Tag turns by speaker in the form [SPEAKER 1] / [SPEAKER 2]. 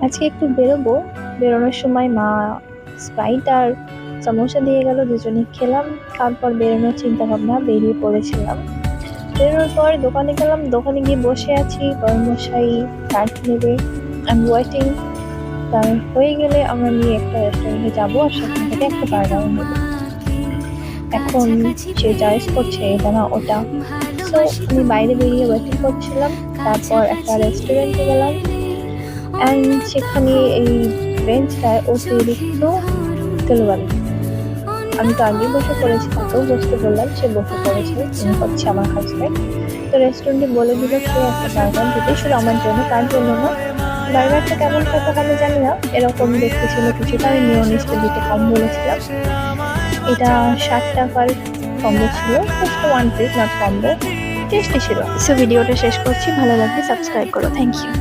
[SPEAKER 1] আজকে একটু বেরোবো, বেরোনোর সময় মা স্প্রাইট আর সমোসা দিয়ে গেল, দুজনে খেলাম। তারপর বেরোনোর চিন্তা ভাবনা, বেরিয়ে পড়েছিলাম। বেরোনোর পর দোকানে গেলাম, দোকানে গিয়ে বসে আছি, বড়মশাই কার্ড নেবে, আমি ওয়েটিং। তার হয়ে গেলে আমরা নিয়ে একটা রেস্টুরেন্টে যাবো আর সেখান থেকে একটা বার্গার নেবো। এখন সে চয়েস করছে এটা না ওটা। সো আমি বাইরে বেরিয়ে ওয়েটিং করছিলাম। তারপর একটা রেস্টুরেন্টে গেলাম অ্যান্ড সেখানে এই বেঞ্চটায় অতিরিক্ত ধুলোবালি। আমি তো আগেই বসে পড়েছি, তাকেও বসতে বললাম, সে বসে পড়েছে। তিনি হচ্ছে আমার হাজব্যান্ড। তো রেস্টুরেন্টে বলে দিল সে একটা বার্গার দিতে, শুধু আমার জন্য, তার জন্য না। বার্গারটা কেমন খেতে হবে জানি না, এরকম দেখতে ছিল কিছুটা। আমি মিওনিজটা দিতে কম বলেছিলাম। এটা 60 টাকার কম্বো ছিল, just one piece, not combo. Tasty ছিল। সো ভিডিওটা শেষ করছি, ভালো লাগলে সাবস্ক্রাইব করো। Thank you.